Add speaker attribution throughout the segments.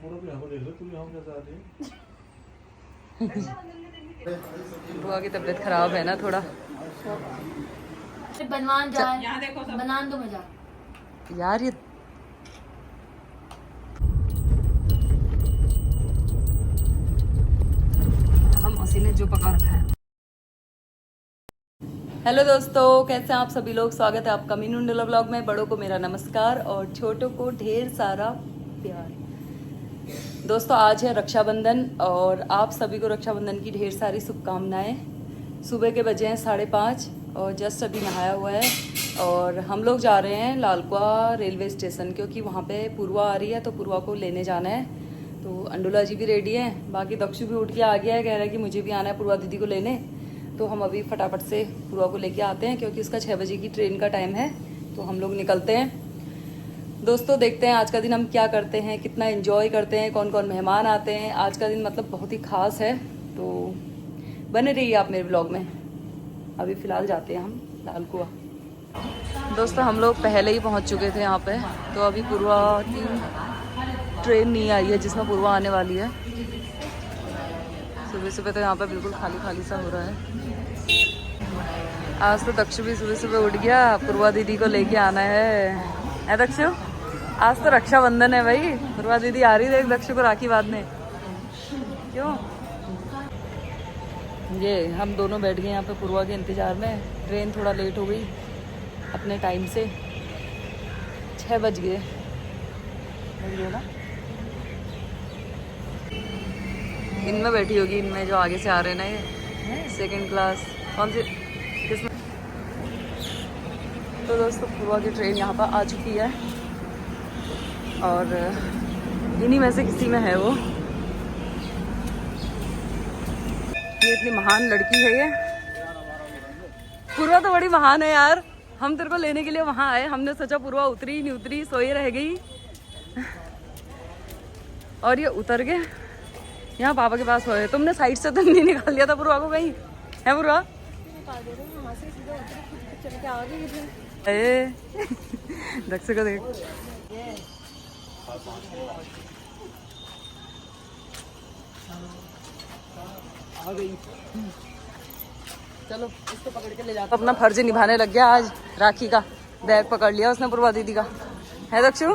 Speaker 1: बुआ की तबीयत खराब है ना थोड़ा।
Speaker 2: बनवान जा बनान दो मजा
Speaker 1: यार ये हम मौसी ने जो पका रखा है। हेलो दोस्तों, कैसे हैं आप सभी लोग। स्वागत है आपका मीनू नीला ब्लॉग में। बड़ों को मेरा नमस्कार और छोटों को ढेर सारा प्यार। दोस्तों आज है रक्षाबंधन और आप सभी को रक्षाबंधन की ढेर सारी शुभकामनाएं। सुबह के बजे हैं 5:30 और जस्ट अभी नहाया हुआ है और हम लोग जा रहे हैं लालकुआ रेलवे स्टेशन, क्योंकि वहाँ पे पूर्वा आ रही है तो पूर्वा को लेने जाना है। तो अंडुला जी भी रेडी हैं, बाकी दक्षु भी उठ के आ गया है, कह रहा है कि मुझे भी आना है पूर्वा दीदी को लेने। तो हम अभी फटाफट से पूर्वा को लेके आते हैं क्योंकि उसका 6 बजे की ट्रेन का टाइम है। तो हम लोग निकलते हैं। दोस्तों देखते हैं आज का दिन हम क्या करते हैं, कितना एंजॉय करते हैं, कौन कौन मेहमान आते हैं। आज का दिन मतलब बहुत ही खास है, तो बने रहिए आप मेरे ब्लॉग में। अभी फ़िलहाल जाते हैं हम लालकुआ। दोस्तों हम लोग पहले ही पहुंच चुके थे यहाँ पे, तो अभी पूर्वा की ट्रेन नहीं आई है जिसमें पूर्वा आने वाली है। सुबह सुबह तो यहाँ पे बिल्कुल खाली खाली सा हो रहा है। आज तो दक्षु भी सुबह सुबह उठ गया, पूर्वा दीदी को लेके आना है दक्षु। आज तो रक्षाबंधन है भाई, पूर्वा दीदी आ रही है दक्षु को राखी बांधने। क्यों ये हम दोनों बैठ गए यहाँ पे पूर्वा के इंतज़ार में। ट्रेन थोड़ा लेट हो गई अपने टाइम से, 6 बज गए ना। इनमें बैठी होगी, इनमें जो आगे से आ रहे हैं ना, ये सेकंड क्लास कौन सी किसमें। तो दोस्तों पूर्वा की ट्रेन यहाँ पर आ चुकी है और इन्हीं में से किसी में है वो। ये इतनी महान लड़की है ये पूर्वा, तो बड़ी महान है यार। हम तेरे को लेने के लिए वहाँ आए, हमने सोचा पूर्वा उतरी नहीं उतरी, सोई रह गई और ये उतर गए यहाँ पापा के पास सोए। तुमने साइड से तो नहीं निकाल दिया था पूर्वा को कहीं, है पूर्वा? दक्षु को देख, आ गई। चलो इसको पकड़ के ले जाते। अपना फर्ज निभाने लग गया आज, राखी का बैग पकड़ लिया उसने पूर्वा दीदी का, है दक्षु?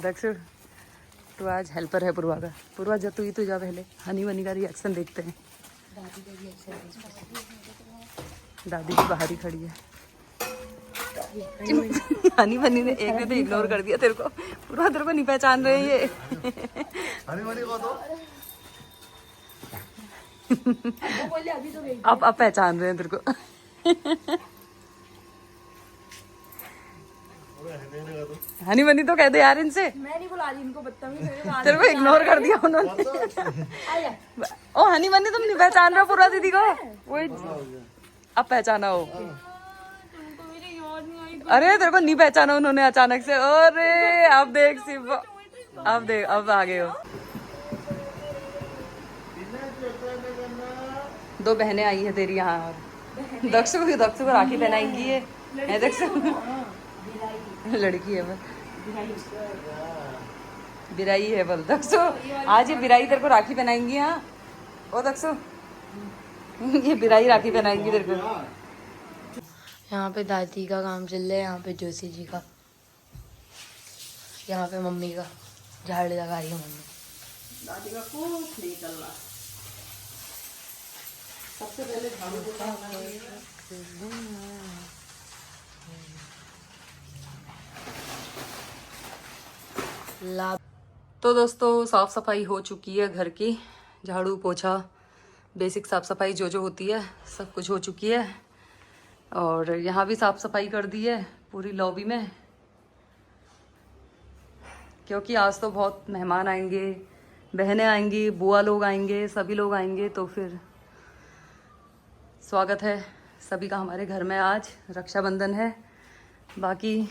Speaker 1: दक्षु तू आज हेल्पर है पूर्वा का। पूर्वा जा, तू ही तो जा पहले। हनी वनी का रिएक्शन देखते हैं। दादी भी बाहर ही खड़ी है। हनी वनी ने एक ने तो इग्नोर कर दिया तेरे को। पूर्वा तेरे को नहीं पहचान रहे ये। हनी वनी को तो अब पहचान रहे हैं तेरे को। हनी बनी तो कह दे यार इनसे। मैं नहीं बुला रही इनको, बदतमीज तेरे को इग्नोर कर दिया उन्होंने। ओ हनी बनी तुम नहीं पहचान रहे पूरा दीदी को? वही अब पहचाना हो। अरे तेरे को नहीं पहचाना उन्होंने अचानक से। अरे अब देख सिर्फ, अब देख अब आ गए हो। दो बहनें आई है तेरी यहाँ। दक्षु को राखी पहनाएंगी ये, है दक्षु? लड़की है बल, बिराई है बल। दक्षु आज ये बिराई तेरे को राखी पहनाएंगी। हाँ ओ दक्षु, ये बिराई राखी पहनाएंगी तेरे को।
Speaker 2: यहाँ पे दादी का काम चल रहा है, यहाँ पे जोशी जी का, यहाँ पे मम्मी का झाड़ लगा रही है मम्मी।
Speaker 1: दादी का कुछ नहीं चल रहा। सबसे पहले झाड़ू तो दोस्तों साफ सफाई हो चुकी है घर की। झाड़ू पोछा बेसिक साफ सफाई जो जो होती है सब कुछ हो चुकी है। और यहाँ भी साफ सफाई कर दी है पूरी लॉबी में, क्योंकि आज तो बहुत मेहमान आएंगे, बहनें आएंगी, बुआ लोग आएंगे, सभी लोग आएंगे। तो फिर स्वागत है सभी का हमारे घर में। आज रक्षाबंधन है। बाकी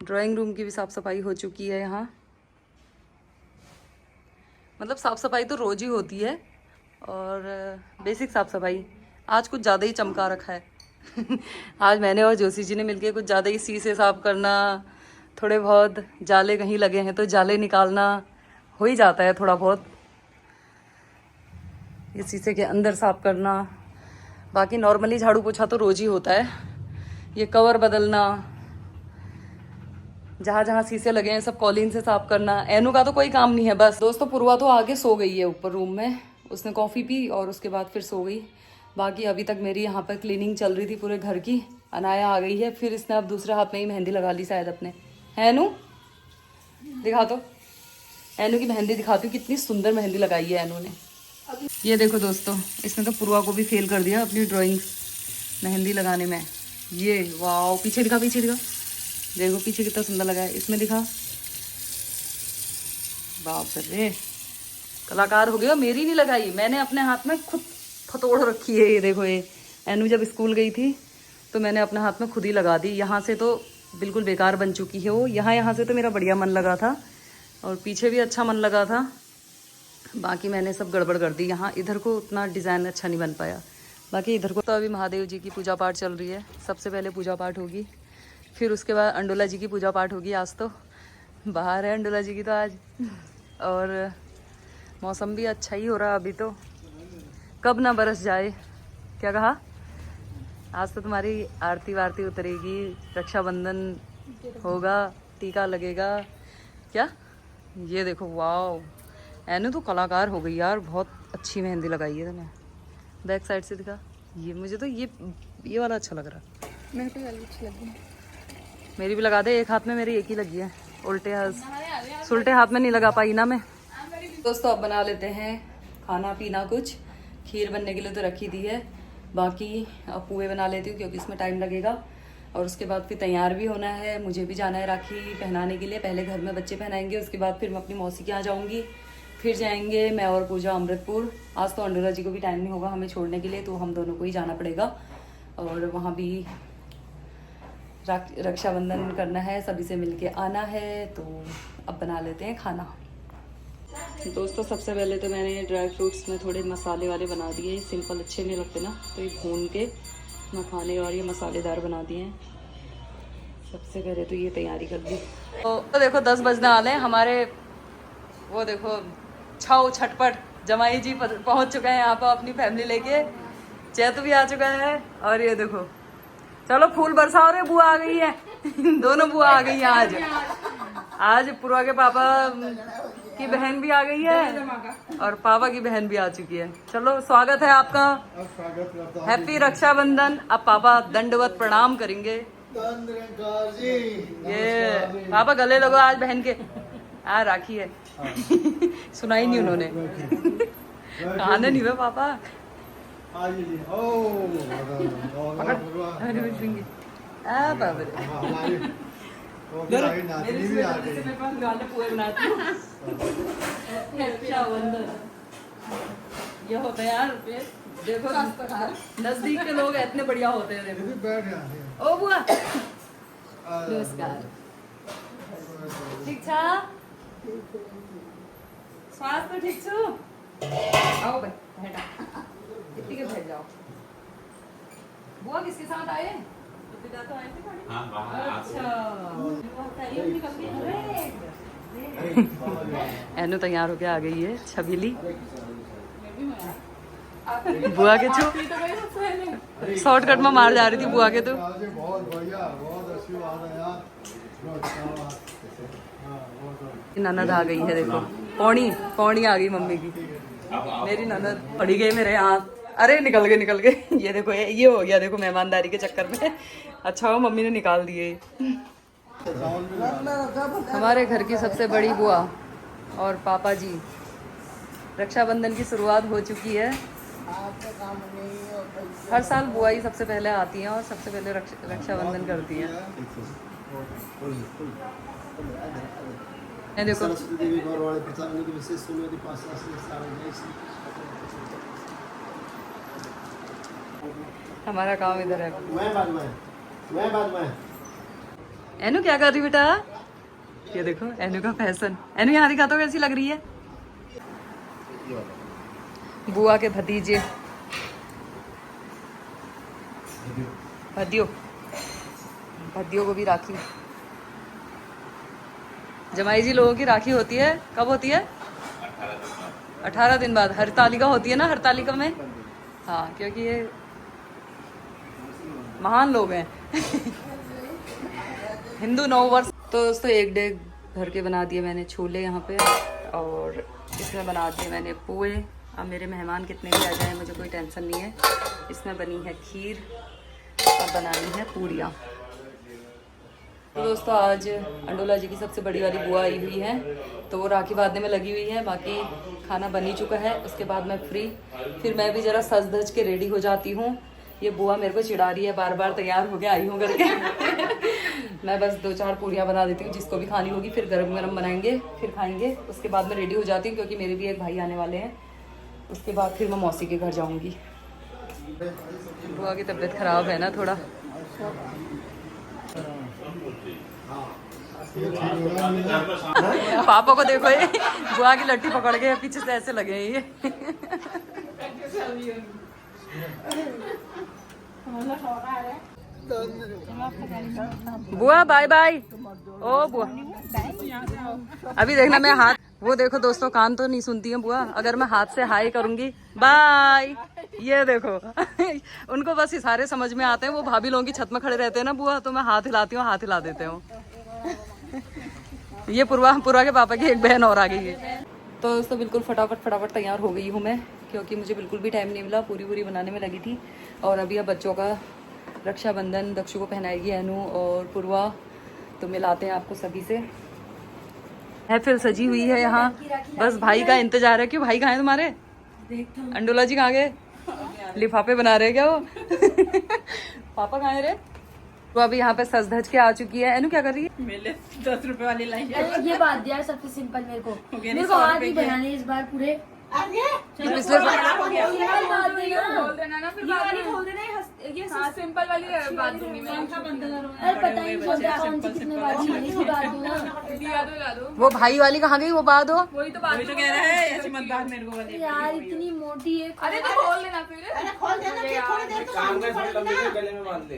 Speaker 1: ड्राइंग रूम की भी साफ़ सफाई हो चुकी है। यहाँ मतलब साफ़ सफाई तो रोज़ ही होती है और बेसिक साफ़ सफाई आज कुछ ज़्यादा ही चमका रखा है। आज मैंने और जोशी जी ने मिलके कुछ ज़्यादा ही शीशे साफ करना, थोड़े बहुत जाले कहीं लगे हैं तो जाले निकालना हो ही जाता है थोड़ा बहुत। ये शीशे के अंदर साफ करना, बाकी नॉर्मली झाड़ू पोछा तो रोज ही होता है। ये कवर बदलना, जहाँ जहाँ शीशे लगे हैं सब कॉलिन से साफ करना। एनू का तो कोई काम नहीं है बस। दोस्तों पूर्वा तो आगे सो गई है ऊपर रूम में, उसने कॉफ़ी पी और उसके बाद फिर सो गई। बाकी अभी तक मेरी यहाँ पर क्लीनिंग चल रही थी पूरे घर की। अनाया आ गई है, फिर इसने अब दूसरे हाथ में ही मेहंदी लगा ली शायद अपने। है एनू, दिखा दो एनू की मेहंदी दिखाती हूँ, कितनी सुंदर मेहंदी लगाई है एनू ने। ये देखो दोस्तों, इसने तो पूर्वा को भी फेल कर दिया अपनी ड्राइंग मेहंदी लगाने में। ये वाह, पीछे दिखा, पीछे दिखा, देखो पीछे कितना सुंदर लगा है। इसमें दिखा, बाप रे कलाकार हो गया। मेरी नहीं लगाई, मैंने अपने हाथ में खुद फतोड़ रखी है। ये देखो, ये एनू जब स्कूल गई थी तो मैंने अपने हाथ में खुद ही लगा दी। यहाँ से तो बिल्कुल बेकार बन चुकी है वो, यहाँ से तो मेरा बढ़िया मन लगा था और पीछे भी अच्छा मन लगा था। बाकी मैंने सब गड़बड़ कर दी। यहाँ इधर को उतना डिज़ाइन अच्छा नहीं बन पाया, बाकी इधर को। तो अभी महादेव जी की पूजा पाठ चल रही है। सबसे पहले पूजा पाठ होगी, फिर उसके बाद अंडोला जी की पूजा पाठ होगी। आज तो बाहर है अंडोला जी की तो आज, और मौसम भी अच्छा ही हो रहा अभी तो, कब ना बरस जाए। क्या कहा? आज तो तुम्हारी आरती वारती उतरेगी, रक्षाबंधन होगा, टीका लगेगा। क्या ये देखो, वाह एनू तो कलाकार हो गई यार, बहुत अच्छी मेहंदी लगाई है तूने। बैक साइड से दिखा। ये मुझे तो ये वाला अच्छा लग रहा।
Speaker 2: मेरे को वाली अच्छी लगी।
Speaker 1: मेरी भी लगा दे। एक हाथ में मेरी एक ही लगी है, उल्टे हाथ सुलटे हाथ में नहीं लगा पाई ना मैं। दोस्तों अब बना लेते हैं खाना पीना कुछ। खीर बनने के लिए तो रखी दी है, बाकी अब पुए बना लेती हूँ क्योंकि इसमें टाइम लगेगा। और उसके बाद फिर तैयार भी होना है, मुझे भी जाना है राखी पहनाने के लिए। पहले घर में बच्चे पहनाएंगे, उसके बाद फिर मैं अपनी मौसी के यहाँ जाऊँगी, फिर जाएंगे मैं और पूजा अमृतपुर। आज तो अंडोला जी को भी टाइम नहीं होगा हमें छोड़ने के लिए, तो हम दोनों को ही जाना पड़ेगा और वहाँ भी रक्षाबंधन करना है, सभी से मिलके आना है। तो अब बना लेते हैं खाना। दोस्तों सबसे पहले तो मैंने ड्राई फ्रूट्स में थोड़े मसाले वाले बना दिए, सिंपल अच्छे नहीं लगते ना, तो ये भून के मखाने और ये मसालेदार बना दिए हैं। सबसे पहले तो ये तैयारी कर दी। तो देखो 10 बजने वाले हैं हमारे। वो देखो छाओ छटपट जमाई जी पहुंच चुके हैं यहाँ पर अपनी फैमिली लेके। चैतू भी आ चुका है और ये देखो, चलो फूल बरसाओ रे, बुआ आ गई है। दोनों बुआ आ गई हैं आज। आज पूर्वा के पापा की बहन भी आ गई है और पापा की बहन भी आ चुकी है। चलो स्वागत है आपका, हैप्पी रक्षाबंधन। अब पापा दंडवत प्रणाम करेंगे। ये पापा गले लगो आज बहन के, आ राखी है। सुनाई नहीं उन्होंने, खाने नहीं हुए पापा। ये होते हैं यार, देखो नजदीक के लोग इतने बढ़िया होते हैं। देखो ओ बुआ, नमस्कार। ठीक छा स्वास्थ्य ठीक छो? आओ भाई बैठा, कितनी के बैठ जाओ। बुआ किसके साथ आए? पिता तो आए थे। हाँ, अच्छा एनु तैयार होके आ गई है छबीली। बुआ के छो शॉर्टकट में मार जा रही थी बुआ के। तो
Speaker 3: बहुत बढ़िया, बहुत अच्छी बात है यार।
Speaker 1: ननद आ गई है, देखो पौनी आ गई मम्मी की। मेरी ननद पड़ी गई मेरे हाथ, अरे निकल गए। ये देखो ये हो गया, देखो मेहमानदारी के चक्कर में। अच्छा हो मम्मी ने निकाल दिए। हमारे घर की सबसे बड़ी बुआ और पापा जी, रक्षाबंधन की शुरुआत हो चुकी है। हर साल बुआ ही सबसे पहले आती हैं और सबसे पहले रक्षाबंधन करती हैं। देखो हमारा काम इधर है। एनु क्या कर रही बेटा? ये देखो एनु का फैशन। एनु यहाँ दिखा तो कैसी लग रही है? बुआ के भतीजे भदियो को भी राखी। जमाई जी लोगों की राखी होती है, कब होती है? 18 दिन बाद। हरतालिका होती है ना, हरतालिका में। हाँ, क्योंकि ये महान लोग हैं। हिंदू नववर्ष। तो दोस्तों 1 डेग भर के बना दिए मैंने छोले यहाँ पे, और इसमें बना दिए मैंने पोहे। अब मेरे मेहमान कितने भी आ जाए मुझे कोई टेंशन नहीं है। इसमें बनी है खीर और बनानी है पूरियाँ। तो दोस्तों आज अंडोला जी की सबसे बड़ी वाली बुआ आई हुई है, तो वो राखी बांधने में लगी हुई है। बाकी खाना बन ही चुका है, उसके बाद मैं फ्री, फिर मैं भी जरा सज धज के रेडी हो जाती हूँ। ये बुआ मेरे को चिढ़ा रही है, बार बार तैयार हो के आई हूँ करके। मैं बस 2-4 पूरियाँ बना देती हूँ, जिसको भी खानी होगी फिर गरम गरम बनाएंगे, फिर खाएंगे। उसके बाद मैं रेडी हो जाती हूँ, क्योंकि मेरे भी एक भाई आने वाले हैं। उसके बाद फिर मैं मौसी के घर जाऊँगी। बुआ की तबीयत खराब है ना थोड़ा। पापा को देखो, ये बुआ की लट्टी पकड़ के पीछे से ऐसे लगे हैं ये। बुआ बाय बाय। ओ बुआ अभी देखना मैं हाथ, वो देखो दोस्तों कान तो नहीं सुनती है बुआ। अगर मैं हाथ से हाय करूंगी बाय, ये देखो। उनको बस इशारे समझ में आते हैं। वो भाभी लोगों की छत में खड़े रहते हैं ना बुआ, तो मैं हाथ हिलाती हूँ, हाथ हिला देते हूँ। ये पूर्वा के पापा की एक बहन और आ गई है। तो दोस्तों बिल्कुल फटाफट तैयार हो गई हूँ मैं, क्योंकि मुझे बिल्कुल भी टाइम नहीं मिला। पूरी बनाने में लगी थी। और अभी अब बच्चों का रक्षाबंधन दक्षु को पहनाएगी अनु और पूर्वा, तो मिलाते हैं आपको सभी से। महफिल सजी हुई है यहाँ, बस भाई का इंतजार है। क्यों भाई कहाँ है तुम्हारे? अंडोला जी कहाँ गए? लिफाफे बना रहे क्या वो? पापा कहाँ है रे? वो अभी यहाँ पे सज धज के आ चुकी है। अनु क्या कर रही है?
Speaker 4: मेरे 10 रुपए वाली लाई है।
Speaker 2: ये बात दिया सबसे सिंपल मेरे को हाथ ही बनाने इस बार पूरे।
Speaker 1: पिछले
Speaker 4: खोल देना ना, फिर खोल देना। ये सिंपल वाली बात दूंगी मैं।
Speaker 2: अरे पता ही नहीं चलता कौन सी कितने बार
Speaker 4: दिया दो।
Speaker 1: वो भाई वाली कहाँ गई? वो बात हो।
Speaker 4: वही तो बात तो कह रहा है, ऐसी मत बात मेरे को वाली।
Speaker 2: यार इतनी मोटी है।
Speaker 4: अरे तो खोल देना फिर। अरे खोल देना फिर, थोड़ी देर तो काम कर, लंबी गले में बांध ले।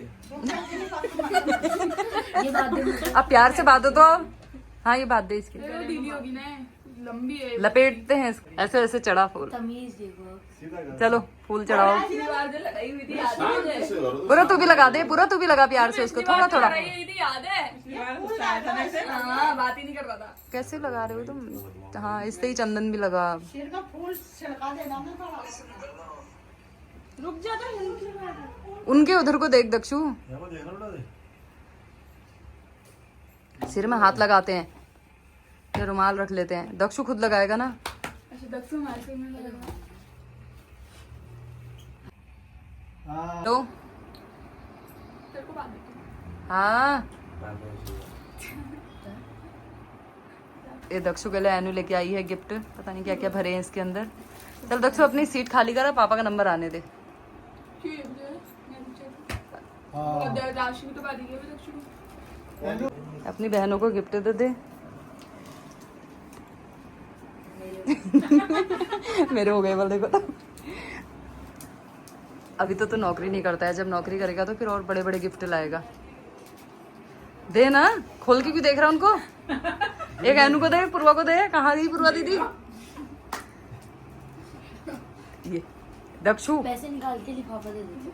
Speaker 2: ये बात दे,
Speaker 1: अब प्यार से बात हो तो। हाँ ये बात दे इसकी।
Speaker 4: दीदी होगी ना, लंबी है।
Speaker 1: लपेटते हैं ऐसे ऐसे चढ़ा फूल।
Speaker 2: तमीज देखो।
Speaker 1: चलो फूल चढ़ाओ।
Speaker 4: लगाई हुई थी, याद है?
Speaker 1: पूरा तू भी लगा दे, पूरा तू भी लगा प्यार से उसको, थोड़ा थोड़ा।
Speaker 4: याद है? हाँ, बात ही नहीं कर रहा था।
Speaker 1: कैसे लगा रहे हो तुम? हाँ इससे ही चंदन भी लगा।
Speaker 4: रुक जा तो।
Speaker 1: उनके उधर को देख दक्षु, सिर में हाथ लगाते हैं या रुमाल रख लेते हैं। दक्षु खुद लगाएगा ना।
Speaker 4: अच्छा दक्षु मार्केट में लगा।
Speaker 1: लो
Speaker 4: तेरे को बात देती।
Speaker 1: हाँ ये दक्षु के लिए अनु लेके आई है गिफ्ट। पता नहीं क्या क्या भरे हैं इसके अंदर। चल दक्षु अपनी सीट खाली करा, पापा का नंबर आने दे।
Speaker 4: राशि की तो बात ही है दक्षु।
Speaker 1: अपनी बहनों को गिफ्ट दे दे। मेरे हो गए बोल देखो। तो अभी तो नौकरी नहीं करता है, जब नौकरी करेगा तो फिर और बड़े बड़े गिफ्ट लाएगा। दे ना, खोल के क्यों देख रहा उनको? एक अनु को दे, पूर्वा को दे। कहाँ गई पूर्वा दीदी? ये दक्षु
Speaker 2: पैसे निकाल के लिफाफा दे देते।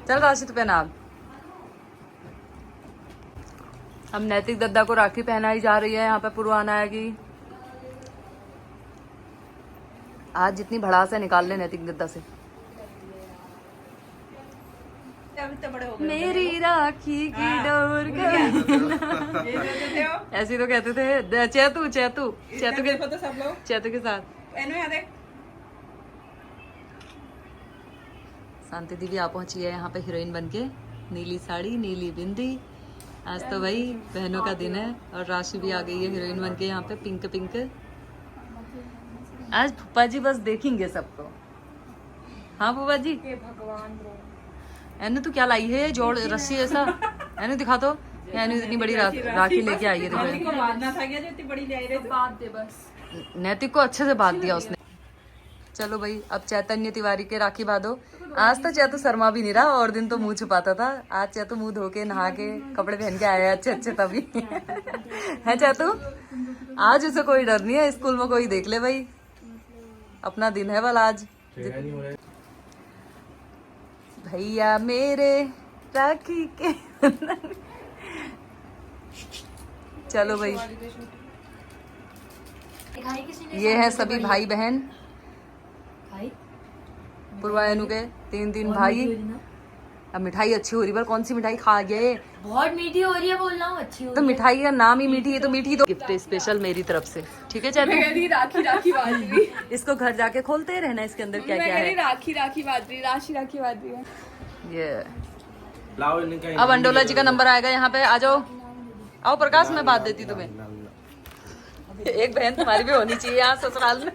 Speaker 1: चल राशि तो पहना। अब नैतिक दद्दा को राखी पहनाई जा रही है। यहाँ पे पुरवाना आएगी। आज जितनी भड़ास है निकाल ले नैतिक दद्दा से। मेरी राखी की डोर ऐसी तो कहते थे। चैतू चैतू चैतू के
Speaker 4: सब लोग
Speaker 1: चैतू के साथ शांति दीदी आ पहुंची है यहाँ पे हीरोइन बनके। नीली साड़ी, नीली बिंदी। आज तो भाई बहनों का दिन है। और राशि भी आ गई है हीरोइन बनके यहाँ पे, पिंक पिंक। आज फूफा जी बस देखेंगे सबको। हाँ फूफा जी।
Speaker 4: भगवान
Speaker 1: एनु तू क्या लाई है जोड़ रस्सी ऐसा? एनु दिखा तो। एनु इतनी बड़ी राखी लेके आई है।
Speaker 4: बांधना था क्या जो इतनी बड़ी ले आई? बात दे बस।
Speaker 1: नैतिक को अच्छे से बांध दिया उसने। चलो भाई, अब चैतन्य तिवारी के राखी बांधो। आज तो चैतू शर्मा भी नहीं रहा, और दिन तो मुंह छुपाता था। आज चैतू मुंह धो के नहा के कपड़े पहन के आया अच्छे अच्छे तभी। है चैतू, आज उसे कोई डर नहीं है, स्कूल में कोई देख ले भाई, अपना दिन है वाला आज। भैया मेरे राखी के चलो भाई, ये है सभी भाई बहन पूर्वायनु के, 3 भाई। अब मिठाई अच्छी हो रही है, कौन सी मिठाई खा गए?
Speaker 2: बहुत मीठी हो रही है, बोल रहा हूँ अच्छी हो
Speaker 1: तो मिठाई का नाम ही मीठी है, तो मीठी तो गिफ्ट स्पेशल मेरी तरफ से, ठीक है चैतू?
Speaker 5: राखी राखी बात रही,
Speaker 1: इसको घर जाके खोलते रहना, इसके अंदर क्या क्या है।
Speaker 5: राखी राखी बात रही, राशि राखी बात रही है
Speaker 1: ये
Speaker 4: लाओ इनका
Speaker 1: अब अंडोला जी का नंबर आएगा यहाँ पे, आ जाओ। आओ प्रकाश, मैं बात देती तुम्हें। एक बहन तुम्हारी भी होनी चाहिए यहाँ ससुराल में।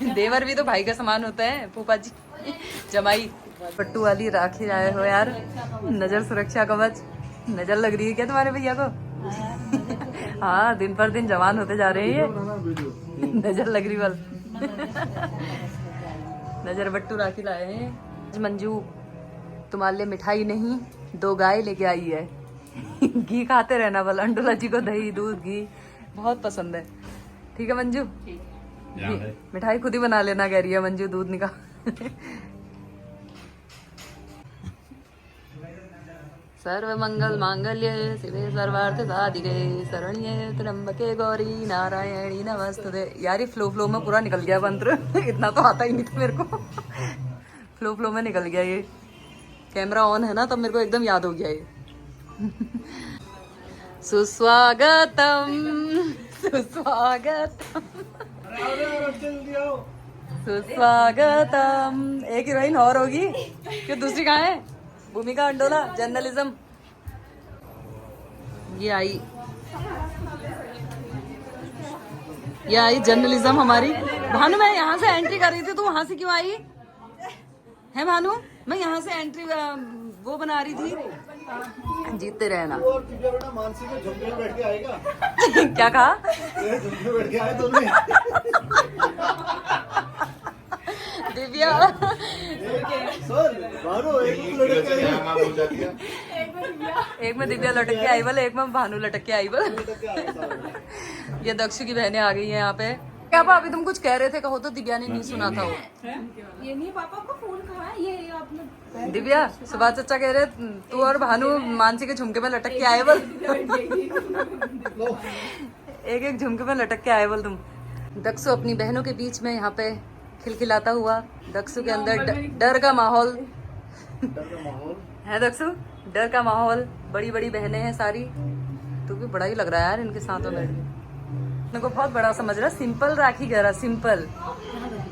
Speaker 1: देवर भी तो भाई का समान होता है, फूफा जी जमाई। पट्टू वाली राखी आए हो यार, नजर सुरक्षा कवच। नजर लग रही है क्या तुम्हारे भैया को? हाँ, दिन पर दिन जवान होते जा रहे हैं ये। नजर लग रही बल। नजर बट्टू राखी लाए हैं। मंजू तुम्हारे लिए मिठाई नहीं, 2 गाय लेके आई है। घी खाते रहना बल, अंडोला जी को दही दूध घी बहुत पसंद है। ठीक है मंजू, मिठाई खुद ही बना लेना कह रही है मंजू, दूध निकाल। सर्व मंगल मांगल्य शिवे सर्वार्थ साधिके शरण्ये त्र्यंबके गौरी नारायणी नमस्तुते। यार ये फ्लो में पूरा निकल गया मंत्र। इतना तो आता ही नहीं था मेरे को। फ्लो में निकल गया ये। कैमरा ऑन है ना, तब मेरे को एकदम याद हो गया ये। सुस्वागतम सुस्वागतम सुस्वागतम। एक हीरोइन और होगी, कि दूसरी कहाँ है? भूमिका अंडोला, जर्नलिज्म। ये आई जर्नलिज्म हमारी। भानु, मैं यहाँ से एंट्री कर रही थी, तू वहां से क्यों आई है? भानु, मैं यहाँ से एंट्री वो बना रही थी। जीतते रहना।
Speaker 3: मानसी को झुमके में बैठ के आएगा।
Speaker 1: क्या कहा?
Speaker 3: झुमके में बैठ के आए दोनों।
Speaker 1: दिव्या एक में दिव्या लटक के आई बल, एक में भानु लटक के आई बल। ये दक्षु की बहनें आ गई हैं यहाँ पे। क्या अभी तुम कुछ कह रहे थे, कहो तो। दिव्या ने नहीं सुना था वो।
Speaker 5: ये नहीं, पापा को फोन कहा है, ये आपने।
Speaker 1: दिव्या, सुभाष चचा कह रहे तू और भानु मानसी के झुमके में लटक के आए बल। एक झुमके में लटक के आए बल तुम। दक्षु अपनी बहनों के बीच में यहाँ पे खिलखिलाता हुआ। दक्षु के अंदर डर का माहौल है। दक्षु, डर का माहौल। बड़ी बड़ी बहनें हैं सारी। तू भी बड़ा ही लग रहा है यार इनके साथ में। मेरे को बहुत बड़ा समझ रहा। सिंपल राखी कह रहा, सिंपल।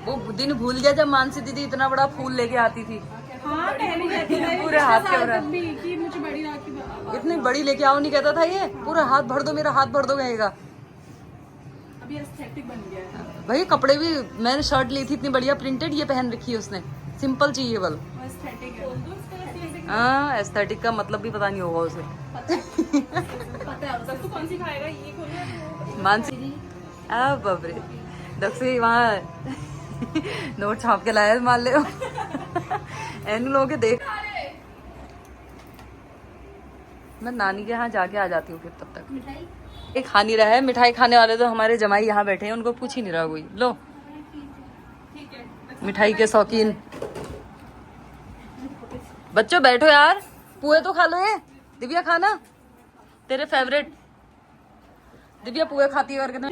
Speaker 1: वो दिन भूल गया जब मानसी दीदी इतना बड़ा फूल लेके आती थी।
Speaker 5: हाँ,
Speaker 1: पूरे हाथ के
Speaker 5: मुझे बड़ी राखी,
Speaker 1: इतनी बड़ी लेके आओ नहीं कहता था ये। पूरा हाथ भर दो, मेरा हाथ भर दो कहेगा।
Speaker 5: अभी एस्थेटिक बन गया है
Speaker 1: भाई कपड़े भी, मैंने शर्ट ली थी इतनी बढ़िया प्रिंटेड, ये पहन रखी है उसने। सिंपल चाहिए बल।
Speaker 5: एस्थेटिक है।
Speaker 1: हाँ, एस्थेटिक का मतलब भी पता नहीं होगा उसे।
Speaker 5: पता है सबको, कौन सी खाएगा ये खोलो।
Speaker 1: मानसी बाप रे, दक्षु वहाँ नोट छाप के लाया, मान ले। इन लोगों के देख। मैं नानी के यहाँ जाके आ जाती हूँ फिर, तब तक। एक खा नहीं रहा है मिठाई। खाने वाले तो हमारे जमाई यहाँ बैठे हैं, उनको पूछ ही नहीं रहा कोई। लो, मिठाई के शौकीन बच्चों बैठो यार, पुए तो खा लो। ये दिव्या खाना, तेरे फेवरेट। दिव्या पुए खाती है करके मैं।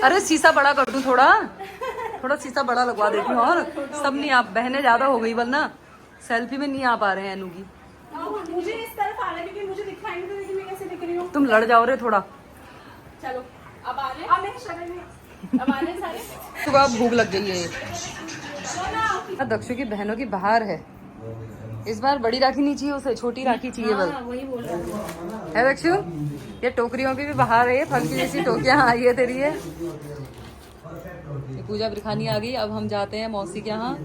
Speaker 1: अरे शीशा बड़ा कर दूं, थोड़ा शीशा बड़ा लगवा देती हूँ। और सब नहीं, आप बहनें ज्यादा हो गई वरना सेल्फी में नहीं आ पा रहे हैं अनु की।
Speaker 5: मुझे इस तरफ आना है, क्योंकि मुझे दिखाई नहीं देती मैं कैसे दिख रही हूँ।
Speaker 1: तुम लड़ जाओ रे थोड़ा।
Speaker 5: चलो अब आ रहे, मेरे शक्ल में अब आ रहे सारे।
Speaker 1: सुबह भूख लग गई है। दक्षु की बहनों की बाहर है इस बार। बड़ी राखी नहीं चाहिए उसे, छोटी राखी चाहिए बल।
Speaker 5: वही बोल रहा
Speaker 1: है दक्षु, ये टोकरियों की भी बाहर है। फल की जैसी टोकरियां आई है तेरी। ये पूजा ब्रिखानी आ गई। अब हम जाते हैं मौसी के यहाँ।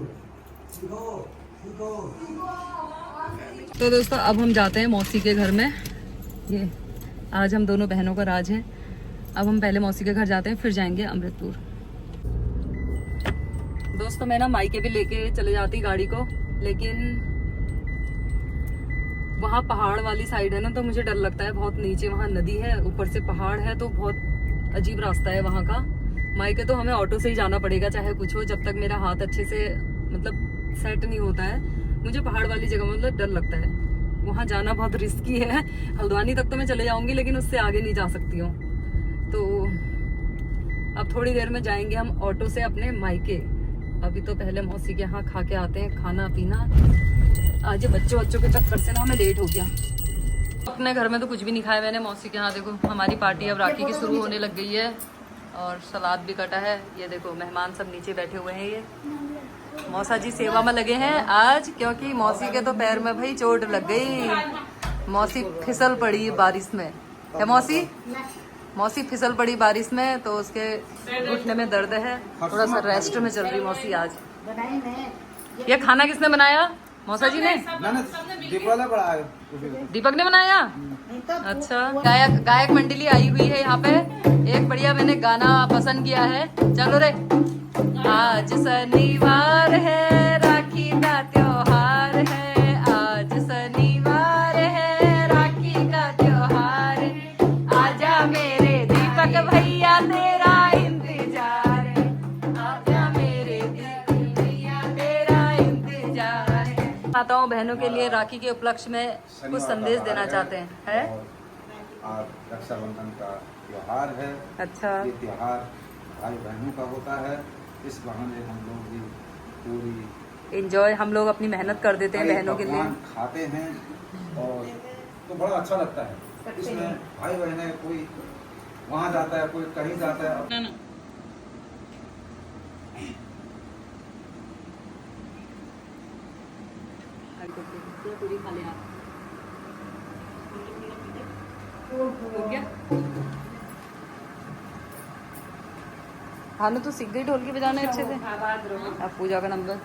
Speaker 1: तो दोस्तों अब हम जाते हैं मौसी के घर में। ये आज हम दोनों बहनों का राज है। अब हम पहले मौसी के घर जाते हैं, फिर जाएंगे अमृतपुर। दोस्तों मैं ना मायके भी लेके चले जाती गाड़ी को, लेकिन वहाँ पहाड़ वाली साइड है ना, तो मुझे डर लगता है बहुत। नीचे वहाँ नदी है, ऊपर से पहाड़ है, तो बहुत अजीब रास्ता है वहाँ का। मायके तो हमें ऑटो से ही जाना पड़ेगा चाहे कुछ हो, जब तक मेरा हाथ अच्छे से मतलब सेट नहीं होता है। मुझे पहाड़ वाली जगह मतलब डर लगता है, वहाँ जाना बहुत रिस्की है। हल्द्वानी तक तो मैं चले जाऊंगी, लेकिन उससे आगे नहीं जा सकती हूँ। तो अब थोड़ी देर में जाएंगे हम ऑटो से अपने मायके। अभी तो पहले मौसी के यहाँ खा के आते हैं खाना पीना। आज बच्चों के चक्कर से ना हमें लेट हो गया। अपने घर में तो कुछ भी नहीं खाया मैंने। मौसी के यहाँ देखो हमारी पार्टी अब राखी की शुरू होने लग गई है, और सलाद भी कटा है। ये देखो मेहमान सब नीचे बैठे हुए हैं। ये मौसा जी सेवा में लगे हैं आज, क्योंकि मौसी के तो पैर में भाई चोट लग गई। मौसी फिसल पड़ी बारिश में, है मौसी? मौसी फिसल पड़ी बारिश में, तो उसके घुटने में दर्द है। थोड़ा सा रेस्ट में चल रही मौसी आज। ये खाना किसने बनाया? मौसा जी ने? दीपक ने बनाया। अच्छा, गायक मंडली आई हुई है यहाँ पे। एक बढ़िया मैंने गाना पसंद किया है, चलो रे। आज शनिवार है, राखी का त्योहार है। आज शनिवार है, राखी का त्योहार है। आजा मेरे दीपक भैया तेरा इंतजार है। आजा मेरे दीपक भैया तेरा इंतजार है। माताओं बहनों के लिए राखी के उपलक्ष्य में कुछ संदेश देना चाहते हैं, है?
Speaker 6: आज रक्षाबंधन का त्योहार है।
Speaker 1: अच्छा,
Speaker 6: ये त्योहार भाई बहनों का होता है। इस बहाने हम लोग भी पूरी
Speaker 1: एंजॉय हम लोग अपनी मेहनत कर देते हैं बहनों के लिए,
Speaker 6: पकवान खाते हैं, और तो बड़ा अच्छा लगता है। इसमें भाई बहनें कोई वहाँ जाता है, कोई कहीं जाता है।
Speaker 1: पूरी खा ले आप। हो गया? भानु तो सीख गई ढोलकी बजाना अच्छे से। अब पूजा का नंबर।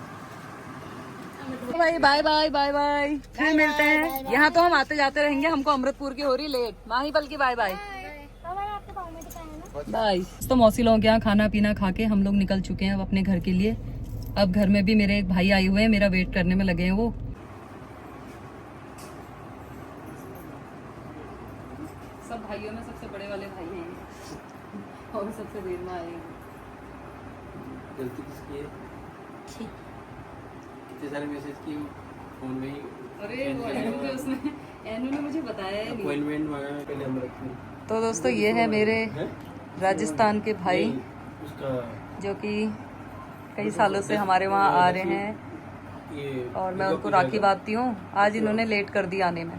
Speaker 1: भाई बाय बाय बाय बाय, फिर मिलते हैं। यहाँ तो हम आते जाते रहेंगे, हमको अमृतपुर की हो रही लेट। माहीपल की बाय बाय बाय। तो मौसी लोगों के यहाँ खाना पीना खा के हम लोग निकल चुके हैं अब अपने घर के लिए। अब घर में भी मेरे एक भाई आए हुए हैं, मेरा वेट करने में लगे हैं वो। सब भाइयों में सबसे बड़े वाले भाई हैं और सबसे देर में आए हैं।
Speaker 4: गलती किसकी है? कितने सारे मैसेज किए फोन में ही।
Speaker 1: अरे वो एनू ने उसमें एनू ने मुझे बताया ही नहीं।
Speaker 4: अपॉइंटमेंट मांगा पहले अमृतपुर।
Speaker 1: तो दोस्तों ये है मेरे राजस्थान के भाई,
Speaker 4: उसका
Speaker 1: जो कि कई सालों से हमारे वहाँ आ रहे हैं,
Speaker 4: ये
Speaker 1: और मैं उनको राखी बांधती हूँ। आज इन्होंने लेट कर दिया आने में,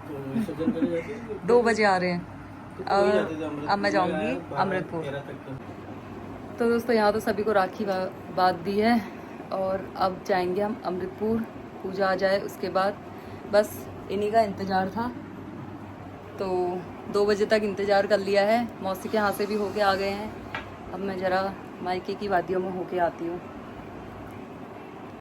Speaker 4: तो विसर्जन करने जाते हैं।
Speaker 1: 2 बजे आ रहे हैं।
Speaker 4: तो कोई जाते थे
Speaker 1: और अब मैं जाऊँगी
Speaker 4: 12,
Speaker 1: अमृतपुर।
Speaker 4: 13 तक तो।
Speaker 1: तो दोस्तों यहाँ तो सभी को राखी बांध दी है, और अब जाएंगे हम अमृतपुर। पूजा आ जाए उसके बाद, बस इन्हीं का इंतज़ार था। तो 2 बजे तक इंतज़ार कर लिया है। मौसी के यहाँ से भी होके आ गए हैं। अब मैं ज़रा मायके की वादियों में होके आती हूँ।